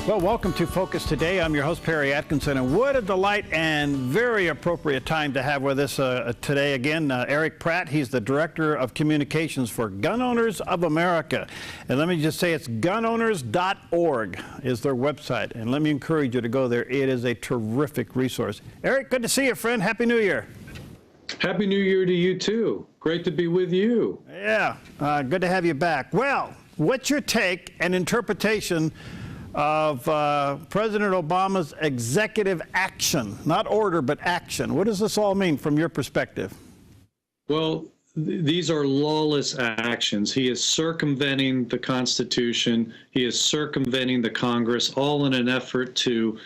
Well, welcome to Focus Today. I'm your host, Perry Atkinson, and what a delight and very appropriate time to have with us today again, Erich Pratt. He's the Director of Communications for Gun Owners of America. And let me just say it's gunowners.org is their website. And let me encourage you to go there. It is a terrific resource. Erich, good to see you, friend. Happy New Year. Happy New Year to you, too. Great to be with you. Yeah, good to have you back. Well, what's your take and interpretation of President Obama's executive action, not order, but action? What does this all mean from your perspective? Well, these are lawless actions. He is circumventing the Constitution. He is circumventing the Congress, all in an effort to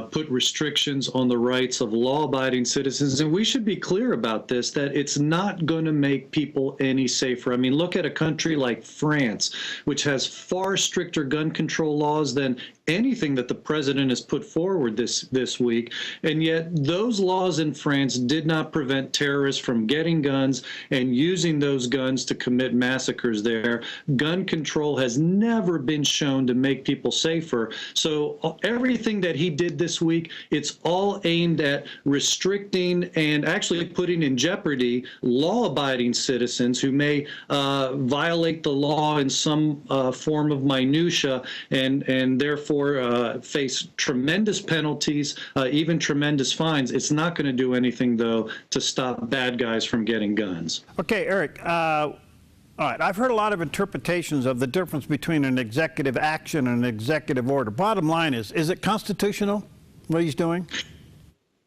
put restrictions on the rights of law-abiding citizens. And we should be clear about this, that it's not going to make people any safer. I mean, look at a country like France, which has far stricter gun control laws than anything that the president has put forward this week. And yet those laws in France did not prevent terrorists from getting guns and using those guns to commit massacres there. Gun control has never been shown to make people safer. So everything that he did this week, it's all aimed at restricting and actually putting in jeopardy law-abiding citizens who may violate the law in some form of minutia and therefore face tremendous penalties, even tremendous fines. It's not going to do anything, though, to stop bad guys from getting guns. Okay, Erich. All right, I've heard a lot of interpretations of the difference between an executive action and an executive order. Bottom line is it constitutional, what he's doing?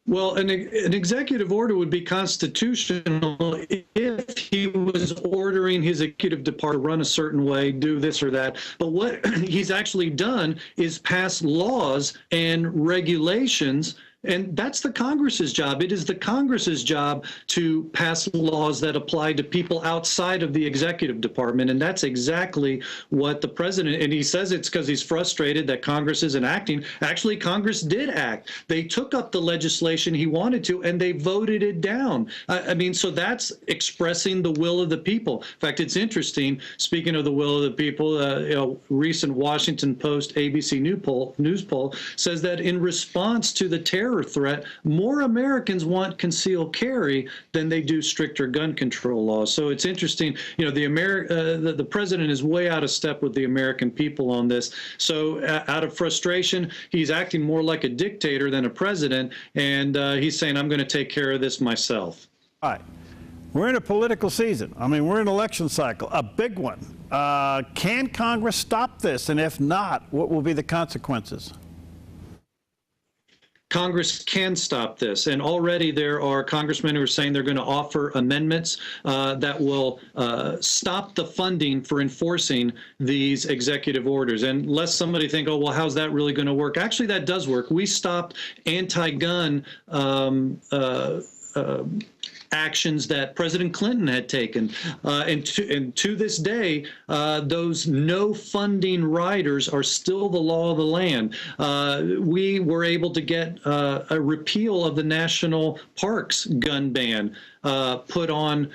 Well, an executive order would be constitutional if he was ordering his executive department to run a certain way, do this or that. But what he's actually done is pass laws and regulations. And that's the Congress's job. It is the Congress's job to pass laws that apply to people outside of the executive department. And that's exactly what the president, and he says it's because he's frustrated that Congress isn't acting. Actually, Congress did act. They took up the legislation he wanted to, and they voted it down. I mean, so that's expressing the will of the people. In fact, it's interesting, speaking of the will of the people, recent Washington Post ABC News poll says that in response to the terror threat, more Americans want concealed carry than they do stricter gun control laws. So it's interesting, the president is way out of step with the American people on this. So out of frustration, he's acting more like a dictator than a president, and he's saying, I'm going to take care of this myself. All right. We're in a political season. I mean, we're in an election cycle, a big one. Can Congress stop this? And if not, what will be the consequences? Congress can stop this, and already there are congressmen who are saying they're going to offer amendments that will stop the funding for enforcing these executive orders. And lest somebody think, oh, well, how's that really going to work? Actually, that does work. We stopped anti-gun actions that President Clinton had taken. And to this day, those no funding riders are still the law of the land. We were able to get a repeal of the national parks gun ban put on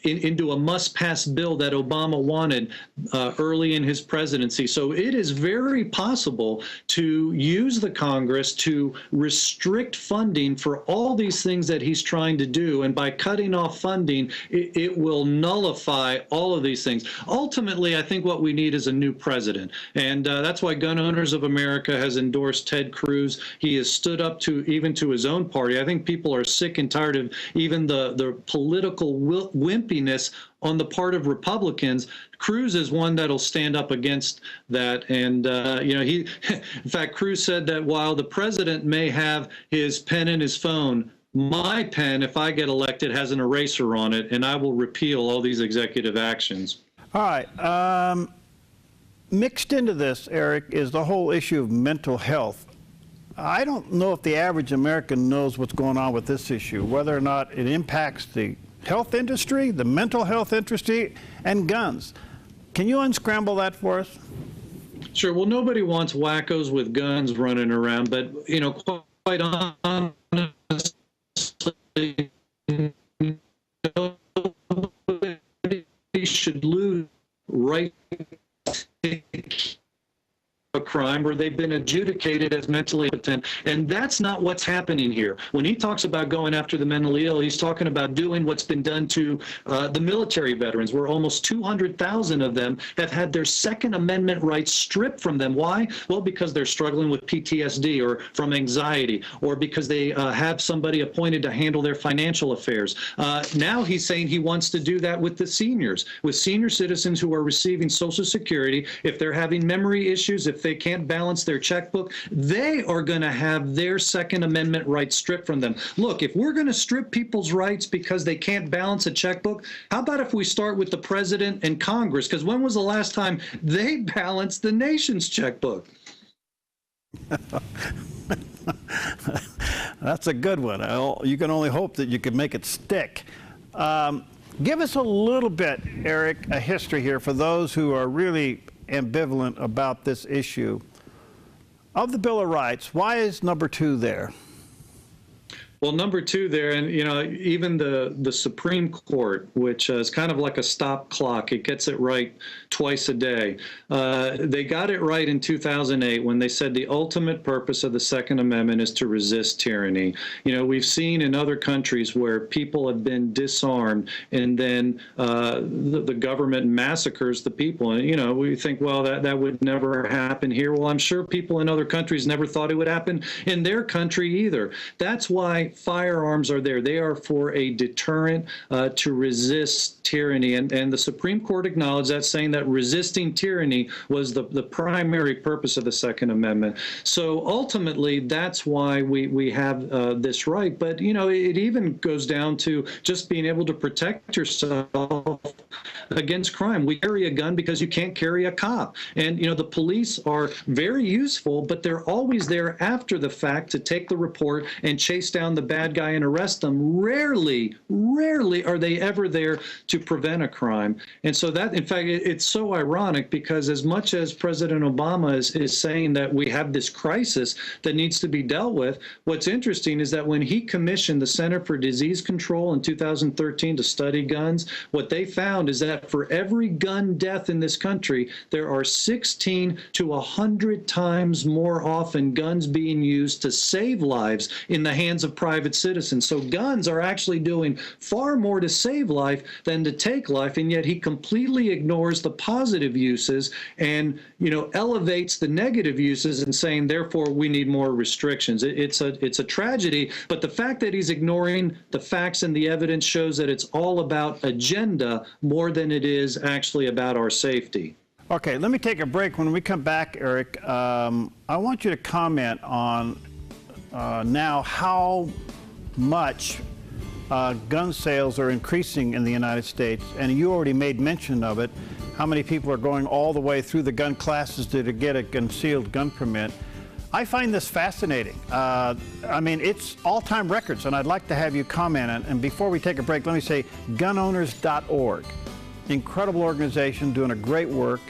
into a must-pass bill that Obama wanted early in his presidency. So it is very possible to use the Congress to restrict funding for all these things that he's trying to do. And by cutting off funding, it will nullify all of these things. Ultimately, I think what we need is a new president. And that's why Gun Owners of America has endorsed Ted Cruz. He has stood up to even to his own party. I think people are sick and tired of even the political wimpiness on the part of Republicans. Cruz is one that'll stand up against that. And, in fact, Cruz said that while the president may have his pen in his phone, my pen, if I get elected, has an eraser on it, and I will repeal all these executive actions. All right. Mixed into this, Erich, is the whole issue of mental health. I don't know if the average American knows what's going on with this issue, whether or not it impacts the health industry, the mental health industry, and guns. Can you unscramble that for us? Sure. Well, nobody wants wackos with guns running around, but, quite honestly, nobody should lose right to crime where they've been adjudicated as mentally impotent. And that's not what's happening here. When he talks about going after the mentally ill, he's talking about doing what's been done to the military veterans, where almost 200,000 of them have had their Second Amendment rights stripped from them. Why? Well, because they're struggling with PTSD or from anxiety, or because they have somebody appointed to handle their financial affairs. Now he's saying he wants to do that with the seniors, with senior citizens who are receiving Social Security. If they're having memory issues, if they can't balance their checkbook, they are going to have their Second Amendment rights stripped from them. Look, if we're going to strip people's rights because they can't balance a checkbook, how about if we start with the president and Congress? Because when was the last time they balanced the nation's checkbook? That's a good one. You can only hope that you can make it stick. Give us a little bit, Eric, a history here for those who are really ambivalent about this issue. Of the Bill of Rights, why is number 2 there? Well, number 2 there, and even the Supreme Court, which is kind of like a stop clock, it gets it right twice a day. They got it right in 2008 when they said the ultimate purpose of the Second Amendment is to resist tyranny. We've seen in other countries where people have been disarmed and then the government massacres the people. And, we think, well, that would never happen here. Well, I'm sure people in other countries never thought it would happen in their country either. That's why firearms are there. They are for a deterrent to resist tyranny. And the Supreme Court acknowledged that, saying that resisting tyranny was the primary purpose of the Second Amendment. So ultimately, that's why we have this right. But, it even goes down to just being able to protect yourself against crime. We carry a gun because you can't carry a cop. And, the police are very useful, but they're always there after the fact to take the report and chase down the bad guy and arrest them. Rarely are they ever there to prevent a crime. And so that, in fact, it's so ironic, because as much as President Obama is saying that we have this crisis that needs to be dealt with, what's interesting is that when he commissioned the Center for Disease Control in 2013 to study guns, what they found is that for every gun death in this country, there are 16 to 100 times more often guns being used to save lives in the hands of private citizens. So guns are actually doing far more to save life than to take life, and yet he completely ignores the positive uses and elevates the negative uses and saying, therefore, we need more restrictions. It's a tragedy, but the fact that he's ignoring the facts and the evidence shows that it's all about agenda more than it is actually about our safety. Okay, let me take a break. When we come back, Eric, I want you to comment on now how much gun sales are increasing in the United States, and you already made mention of it, how many people are going all the way through the gun classes to get a concealed gun permit. I find this fascinating. I mean, it's all-time records, and I'd like to have you comment on it. And before we take a break, let me say gunowners.org. Incredible organization doing a great work,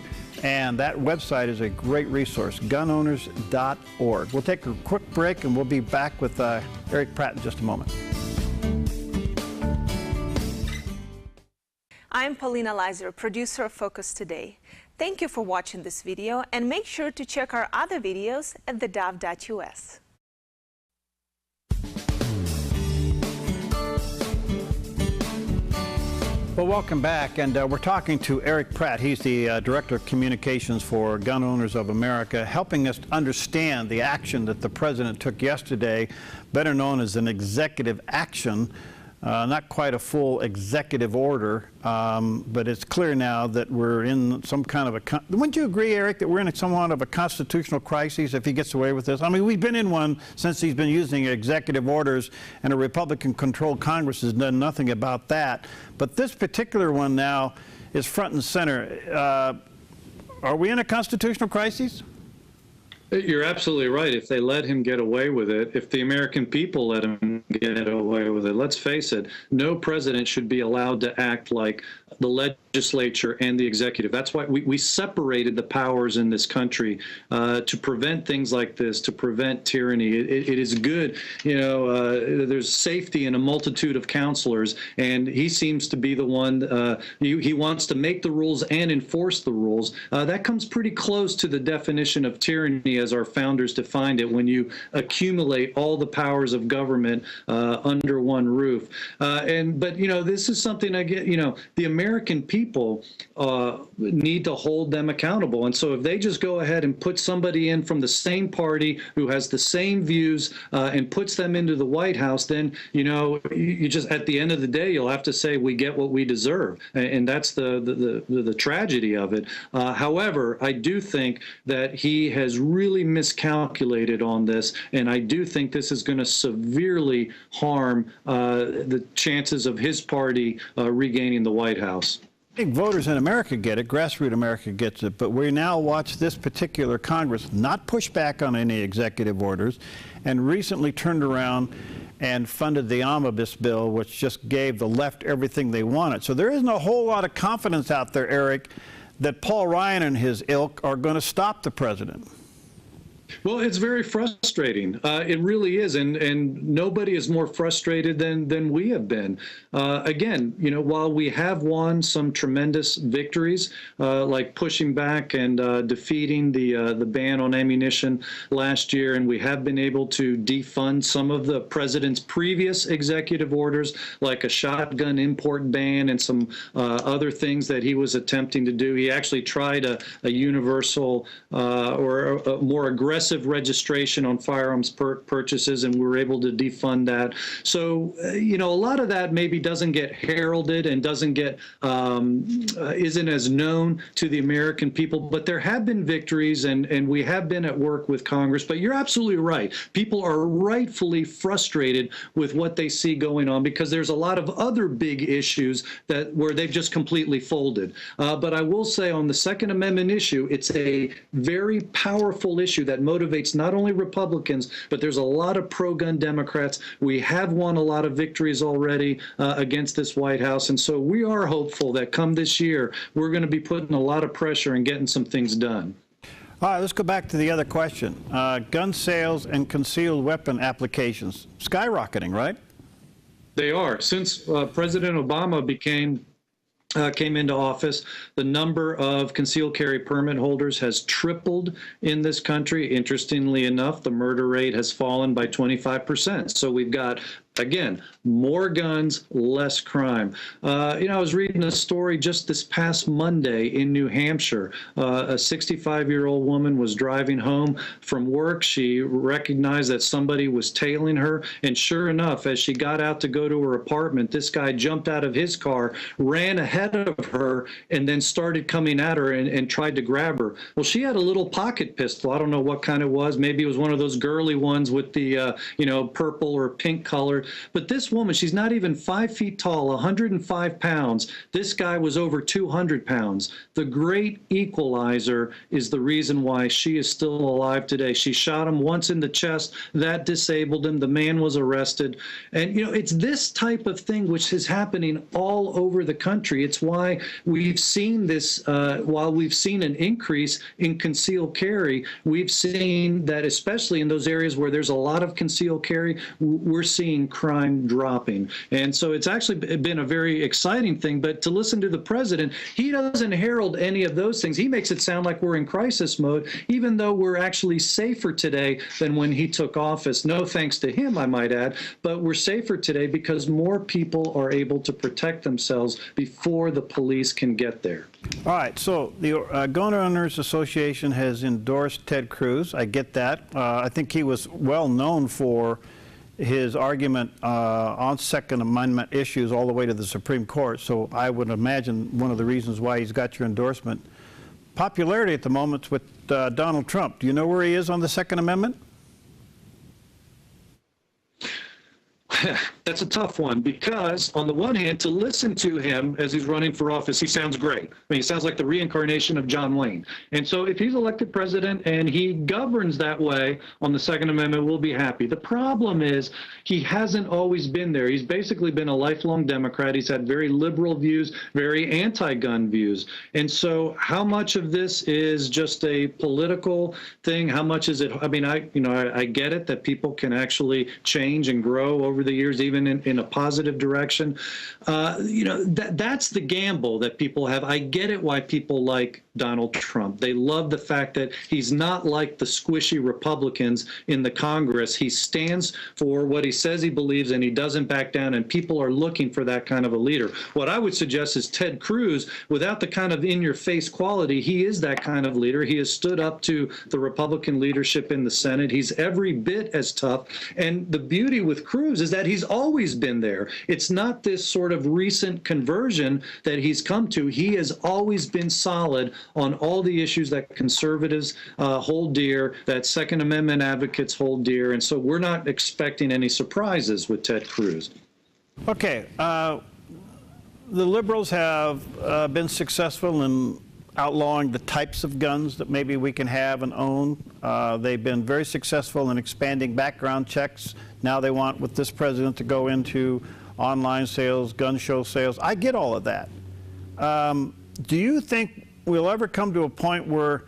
and that website is a great resource, gunowners.org. We'll take a quick break, and we'll be back with Erich Pratt in just a moment. I'm Paulina Leiser, producer of Focus Today. Thank you for watching this video, and make sure to check our other videos at thedove.us. Well, welcome back, and we're talking to Erich Pratt. He's the Director of Communications for Gun Owners of America, helping us understand the action that the President took yesterday, better known as an executive action. Not quite a full executive order, but it's clear now that we're in some kind of a... Wouldn't you agree, Eric, that we're in somewhat of a constitutional crisis if he gets away with this? I mean, we've been in one since he's been using executive orders, and a Republican-controlled Congress has done nothing about that. But this particular one now is front and center. Are we in a constitutional crisis? You're absolutely right. If they let him get away with it, if the American people let him get away with it, let's face it, no president should be allowed to act like the legislature and the executive. That's why we separated the powers in this country to prevent things like this, to prevent tyranny. It is good, there's safety in a multitude of counselors, and he seems to be the one, he wants to make the rules and enforce the rules. That comes pretty close to the definition of tyranny as our founders defined it, when you accumulate all the powers of government under one roof. But this is something I get, the American people need to hold them accountable. And so if they just go ahead and put somebody in from the same party who has the same views and puts them into the White House, then, you just, at the end of the day, you'll have to say we get what we deserve. And that's the tragedy of it. However, I do think that he has really miscalculated on this, and I do think this is going to severely harm the chances of his party regaining the White House. I think voters in America get it, grassroots America gets it, but we now watch this particular Congress not push back on any executive orders, and recently turned around and funded the omnibus bill, which just gave the left everything they wanted. So there isn't a whole lot of confidence out there, Eric, that Paul Ryan and his ilk are going to stop the president. Well, it's very frustrating. It really is, and nobody is more frustrated than we have been. Again, while we have won some tremendous victories, like pushing back and defeating the ban on ammunition last year, and we have been able to defund some of the president's previous executive orders, like a shotgun import ban and some other things that he was attempting to do. He actually tried a universal or a more aggressive registration on firearms purchases, and we were able to defund that. So, a lot of that maybe doesn't get heralded and doesn't get, isn't as known to the American people, but there have been victories, and we have been at work with Congress. But you're absolutely right. People are rightfully frustrated with what they see going on, because there's a lot of other big issues where they've just completely folded. But I will say, on the Second Amendment issue, it's a very powerful issue that motivates not only Republicans, but there's a lot of pro-gun Democrats. We have won a lot of victories already against this White House, and so we are hopeful that come this year, we're going to be putting a lot of pressure and getting some things done. All right, let's go back to the other question. Gun sales and concealed weapon applications skyrocketing, right? They are. Since President Obama came into office, the number of concealed carry permit holders has tripled in this country. Interestingly enough, the murder rate has fallen by 25%. So we've got, again, more guns, less crime. I was reading a story just this past Monday in New Hampshire. A 65-year-old woman was driving home from work. She recognized that somebody was tailing her, and sure enough, as she got out to go to her apartment, this guy jumped out of his car, ran ahead of her, and then started coming at her and tried to grab her. Well, she had a little pocket pistol. I don't know what kind it was. Maybe it was one of those girly ones with the, purple or pink color. But this woman, she's not even 5 feet tall, 105 pounds. This guy was over 200 pounds. The great equalizer is the reason why she is still alive today. She shot him once in the chest. That disabled him. The man was arrested. And, it's this type of thing which is happening all over the country. It's why we've seen this, while we've seen an increase in concealed carry, we've seen that, especially in those areas where there's a lot of concealed carry, we're seeing crime dropping. And so it's actually been a very exciting thing. But to listen to the president, he doesn't herald any of those things. He makes it sound like we're in crisis mode, even though we're actually safer today than when he took office. No thanks to him, I might add, but we're safer today because more people are able to protect themselves before the police can get there. All right, so the Gun Owners Association has endorsed Ted Cruz. I get that. I think he was well known for his argument on Second Amendment issues all the way to the Supreme Court. So I would imagine one of the reasons why he's got your endorsement. Popularity at the moment with Donald Trump. Do you know where he is on the Second Amendment? That's a tough one because, on the one hand, to listen to him as he's running for office, he sounds great. I mean, he sounds like the reincarnation of John Wayne. And so if he's elected president and he governs that way on the Second Amendment, we'll be happy. The problem is he hasn't always been there. He's basically been a lifelong Democrat. He's had very liberal views, very anti-gun views. And so how much of this is just a political thing? How much is it? I mean, I get it that people can actually change and grow over the years, even in a positive direction. That's the gamble that people have. I get it why people like Donald Trump. They love the fact that he's not like the squishy Republicans in the Congress. He stands for what he says he believes, and he doesn't back down, and people are looking for that kind of a leader. What I would suggest is Ted Cruz, without the kind of in-your-face quality, he is that kind of leader. He has stood up to the Republican leadership in the Senate. He's every bit as tough. And the beauty with Cruz is that he's always been there. It's not this sort of recent conversion that he's come to. He has always been solid on all the issues that conservatives hold dear, that Second Amendment advocates hold dear. And so we're not expecting any surprises with Ted Cruz. Okay. The liberals have been successful in outlawing the types of guns that maybe we can have and own. They've been very successful in expanding background checks. Now they want, with this president, to go into online sales, gun show sales. I get all of that. Do you think we'll ever come to a point where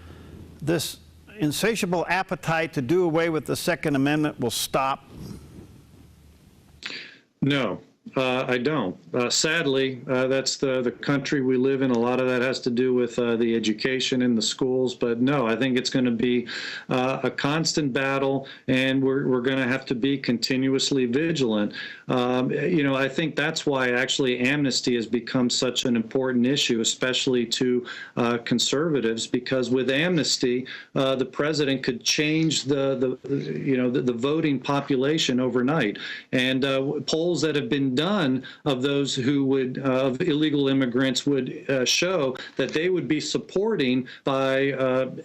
this insatiable appetite to do away with the Second Amendment will stop? No. I don't. Sadly, that's the country we live in. A lot of that has to do with the education in the schools. But no, I think it's going to be a constant battle, and we're going to have to be continuously vigilant. I think that's why actually amnesty has become such an important issue, especially to conservatives, because with amnesty, the president could change the voting population overnight. And polls that have been done of those who would, of illegal immigrants, would show that they would be supporting by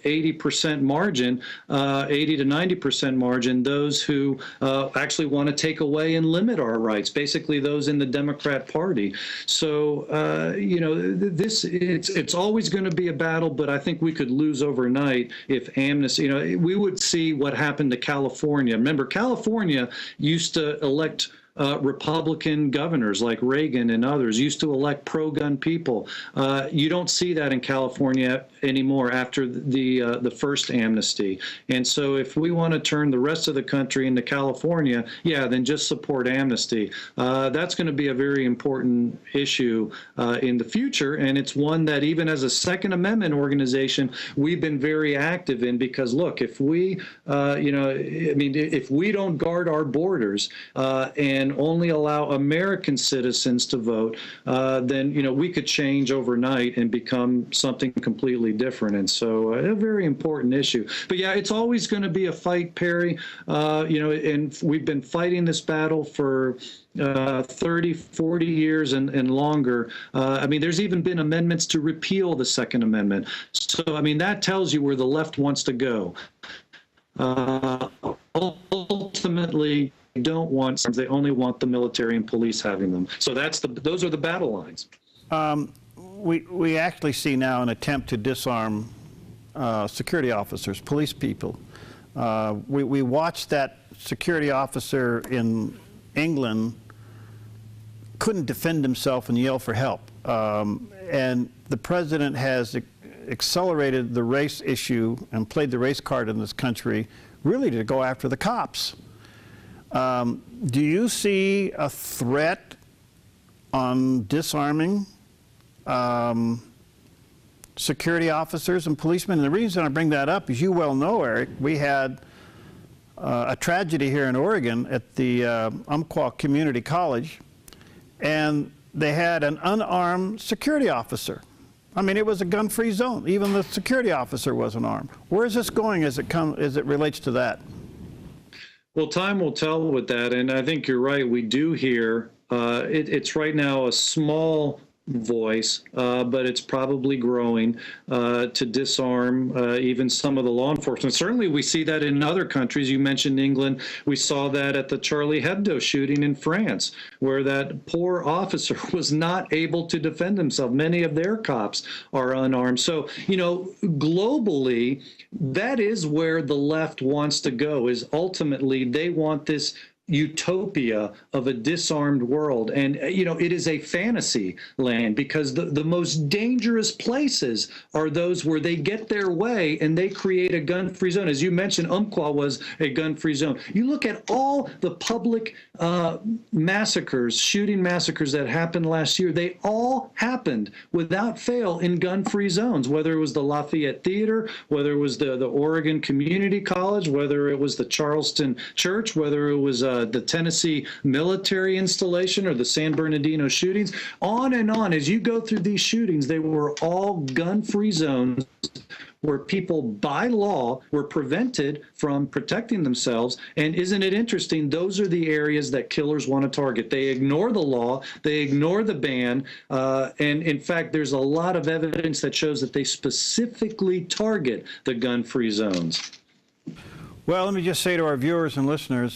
80% margin, 80 to 90% margin, those who actually want to take away and limit our rights, basically those in the Democrat Party. So, it's always going to be a battle, but I think we could lose overnight if amnesty, we would see what happened to California. Remember, California used to elect Republican governors like Reagan and others, used to elect pro-gun people. You don't see that in California anymore after the first amnesty. And so if we want to turn the rest of the country into California, then just support amnesty. That's going to be a very important issue in the future, and it's one that even as a Second Amendment organization, we've been very active in, because look, if we, if we don't guard our borders and only allow American citizens to vote, then we could change overnight and become something completely different. And so a very important issue. But yeah, it's always going to be a fight, Perry. And we've been fighting this battle for 30, 40 years and longer. There's even been amendments to repeal the Second Amendment. So, that tells you where the left wants to go. Ultimately, they don't want arms. They only want the military and police having them. So those are the battle lines. We actually see now an attempt to disarm security officers, police people. We watched that security officer in England couldn't defend himself and yell for help. And the president has accelerated the race issue and played the race card in this country, really to go after the cops. Do you see a threat on disarming security officers and policemen? And the reason I bring that up is, you well know, Eric, we had a tragedy here in Oregon at the Umpqua Community College, and they had an unarmed security officer. It was a gun-free zone. Even the security officer wasn't armed. Where is this going as it relates to that? Well, time will tell with that, and I think you're right. We do hear it's right now a small voice, but it's probably growing to disarm even some of the law enforcement. Certainly, we see that in other countries. You mentioned England. We saw that at the Charlie Hebdo shooting in France, where that poor officer was not able to defend himself. Many of their cops are unarmed. So, you know, globally, that is where the left wants to go, is ultimately they want this utopia of a disarmed world. And, you know, it is a fantasy land, because the most dangerous places are those where they get their way and they create a gun-free zone. As you mentioned, Umpqua was a gun-free zone. You look at all the public massacres, shooting massacres that happened last year, they all happened without fail in gun-free zones, whether it was the Lafayette Theater, whether it was the Oregon Community College, whether it was the Charleston Church, whether it was the Tennessee military installation or the San Bernardino shootings, on and on. As you go through these shootings, they were all gun-free zones where people by law were prevented from protecting themselves. And isn't it interesting? Those are the areas that killers want to target. They ignore the law, they ignore the ban, and in fact, there's a lot of evidence that shows that they specifically target the gun-free zones. Well, let me just say to our viewers and listeners,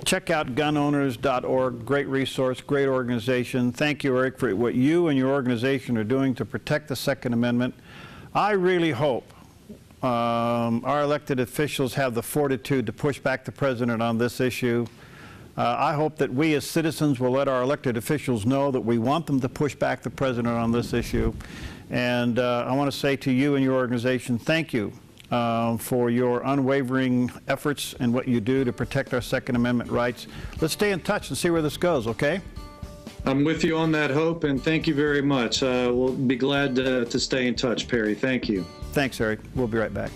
check out gunowners.org. Great resource, great organization. Thank you, Eric, for what you and your organization are doing to protect the Second Amendment. I really hope our elected officials have the fortitude to push back the president on this issue. I hope that we as citizens will let our elected officials know that we want them to push back the president on this issue. And I want to say to you and your organization, thank you for your unwavering efforts and what you do to protect our Second Amendment rights. Let's stay in touch and see where this goes, okay? I'm with you on that, Hope, and thank you very much. We'll be glad to stay in touch, Perry. Thank you. Thanks, Eric. We'll be right back.